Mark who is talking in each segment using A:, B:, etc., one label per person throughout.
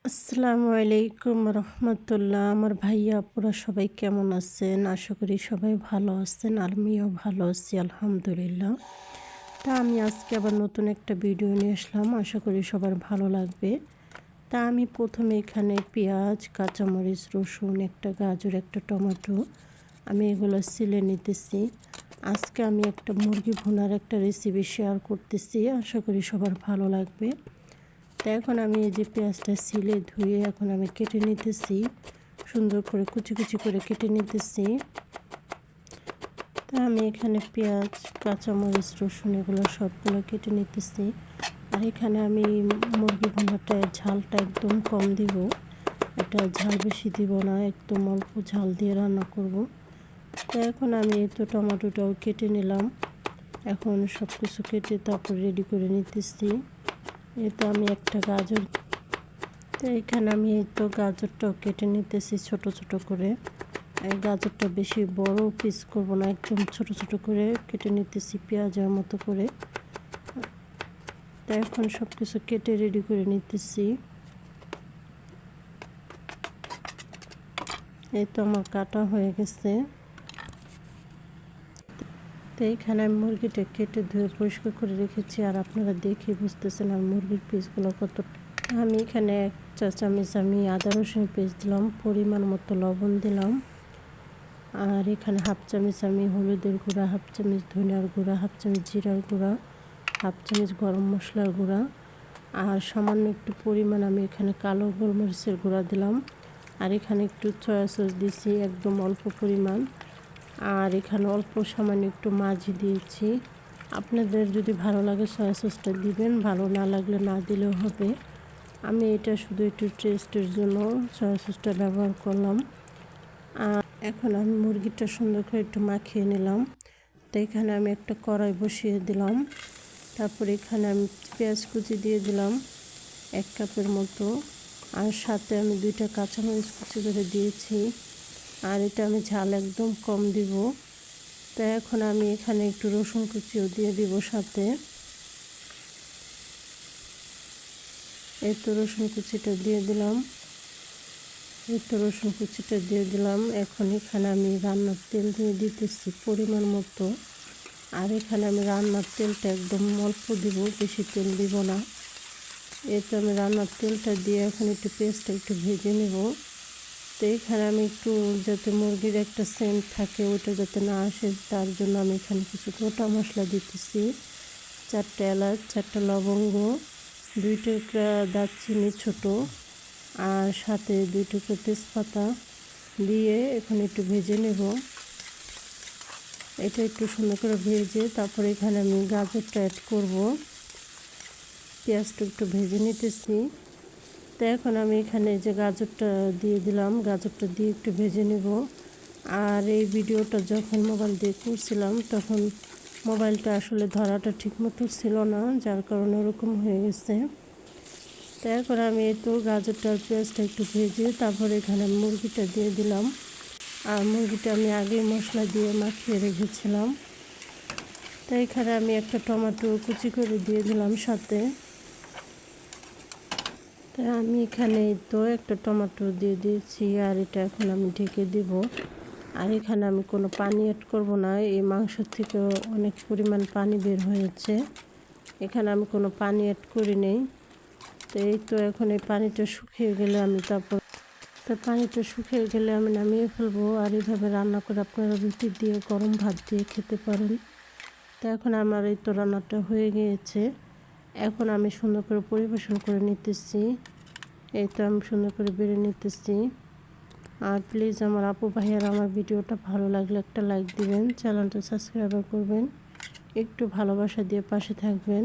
A: আসসালামু আলাইকুম রহমতুল্লাহ। আমার ভাইয়া আপুরা সবাই কেমন আছেন? আশা করি সবাই ভালো আছেন। আমিও ভালো আছি আলহামদুলিল্লাহ। আমি আজকে আবার নতুন একটা ভিডিও নিয়ে আসলাম, আশা করি সবার ভালো লাগবে। আমি প্রথমে এখানে পেঁয়াজ, কাঁচামরিচ, রসুন, একটা গাজর, একটা টমেটো আমি এগুলো ছিলে নিতেছি। আজকে আমি একটা মুরগি ভুনার একটা রেসিপি শেয়ার করতেছি, আশা করি সবার ভালো লাগবে। এখন আমি এই যে পেঁয়াজটা ছিলে ধুয়ে এখন আমি কেটে নিতেছি, সুন্দর করে কুচি কুচি করে কেটে নিতেছি। আমি এখানে পেঁয়াজ, কাঁচামরিচ, রসুন এগুলো সবগুলো কেটে নিতেছি। আর এখানে আমি মুরগি ভুনাটা ঝালটা একদম কম দিব, এটা ঝাল বেশি দিব না, একদম অল্প ঝাল দিয়ে রান্না করব। এখন আমি তো টমেটোটাও কেটে নিলাম, এখন সব কিছু কেটে তারপর রেডি করে নিতেছি। তো আমি একটা গাজর, এখানে আমি গাজরটাও কেটে নিতেছি ছোট ছোট করে। গাজরটা বেশি বড় পিস করব না, একদম ছোট ছোট করে কেটে নিতেছি পেঁয়াজের মতো করে। এখন সব কিছু কেটে রেডি করে নিতেছি। এই তো আমার কাটা হয়ে গেছে। এইখানে আমি মুরগিটা কেটে ধুয়ে পরিষ্কার করে রেখেছি, আর আপনারা দেখে বুঝতেছেন আর মুরগির পিসগুলো কত। আমি এখানে 1 চা চামচ আমি আদা রসুন পেস্ট দিলাম, পরিমাণ মতো লবণ দিলাম। আর এখানে 1/2 চামচ আমি হলুদের গুঁড়া, 1/2 চামচ ধনিয়ার গুঁড়া, 1/2 চামচ জিরার গুঁড়া, 1/2 চামচ গরম মশলার গুঁড়া, আর সামান্য একটু পরিমাণ আমি এখানে কালো গোলমরিচের গুঁড়া দিলাম। আর এখানে একটু সয়া সস দিয়েছি, একদম অল্প পরিমাণ। আর এখানে অল্প সামান্য একটু মাঝি দিয়েছি। আপনাদের যদি ভালো লাগে সয়া সসটা দিবেন, ভালো না লাগলে না দিলেও হবে। আমি এটা শুধু একটু টেস্টের জন্য সয়া সসটা ব্যবহার করলাম। আর এখন আমি মুরগিটা সুন্দর করে একটু মাখিয়ে নিলাম। এখানে আমি একটা কড়াই বসিয়ে দিলাম, তারপর এখানে আমি পেঁয়াজ কুচি দিয়ে দিলাম 1 কাপের মতো, আর সাথে আমি 2টা কাঁচামরিচ কুচি করে দিয়েছি। আর এটা আমি ঝাল একদম কম দিব। এখন আমি এখানে একটু রসুন কুচিও দিয়ে দিব সাথে। এই তো রসুন কুচিটা দিয়ে দিলাম, এখন এখানে আমি রান্নার তেল দিয়ে দিতেছি পরিমাণ মতো। আর এখানে আমি রান্নার তেলটা একদম অল্প দিব, বেশি তেল দিব না। তো আমি রান্নার তেলটা দিয়ে এখন একটু পেঁয়াজটা একটু ভেজে নেব। তো এখানে আমি একটু যাতে মুরগির একটা সেন্ট থাকে ওটা যাতে না আসে, তার জন্য আমি এখানে কিছু গোটা মশলা দিতেছি। 4টা এলাচ, 4টা লবঙ্গ, 2 টুকরা দারচিনি ছোট, আর সাথে 2 টুকরো তেজপাতা দিয়ে এখন একটু ভেজে নেব। এটা একটু সুন্দর করে ভেজে তারপর এখানে আমি গাজরটা অ্যাড করব। পেঁয়াজটা একটু ভেজে নিতেছি। তো এখন আমি এখানে যে গাজরটা দিয়ে দিলাম, গাজরটা দিয়ে একটু ভেজে নেব। আর এই ভিডিওটা যখন মোবাইল দিয়ে করছিলাম তখন মোবাইলটা আসলে ধরাটা ঠিকমতো ছিল না, যার কারণে ওরকম হয়ে গেছে। তো এখন আমি গাজরটার পেঁয়াজটা একটু ভেজে তারপর এখানে মুরগিটা দিয়ে দিলাম। আর মুরগিটা আমি আগেই মশলা দিয়ে মাখিয়ে রেখেছিলাম। তো এখানে আমি একটা টমেটো কুচি করে দিয়ে দিলাম সাথে। আমি এখানে একটা টমেটো দিয়ে দিয়েছি, আর এটা এখন আমি ঢেকে দিব। আর এখানে আমি কোনো পানি অ্যাড করব না, এই মাংস থেকে অনেক পরিমাণ পানি বের হয়েছে, এখানে আমি কোনো পানি অ্যাড করি নেই। তো এখন এই পানিটা শুকিয়ে গেলে আমি পানিটা শুকিয়ে গেলে আমি নামিয়ে ফেলবো। আর এইভাবে রান্না করে আপনারা রুটি দিয়ে, গরম ভাত দিয়ে খেতে পারেন। এখন আমার রান্নাটা হয়ে গিয়েছে, এখন আমি সুন্দর করে পরিবেশন করে নিতেছি। আমি সুন্দর করে বেড়ে নিতেছি। আর প্লিজ আমার আপু ভাইয়ারা আমার ভিডিওটা ভালো লাগলে একটা লাইক দিবেন, চ্যানেলটা সাবস্ক্রাইব করবেন, একটু ভালোবাসা দিয়ে পাশে থাকবেন।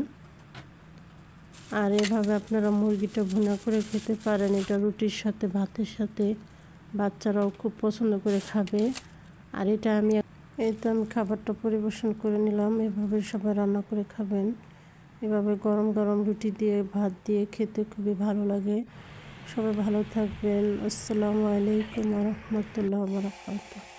A: আর এভাবে আপনারা মুরগিটা ভুনা করে খেতে পারেন, এটা রুটির সাথে, ভাতের সাথে, বাচ্চারাও খুব পছন্দ করে খাবে। আর আমি খাবারটা পরিবেশন করে নিলাম। এভাবে সবাই রান্না করে খাবেন, এভাবে গরম গরম রুটি দিয়ে, ভাত দিয়ে খেতে খুবই ভালো লাগে। সবাই ভালো থাকবেন। আসসালামু আলাইকুম ওয়া রাহমাতুল্লাহি ওয়া বারাকাতুহু।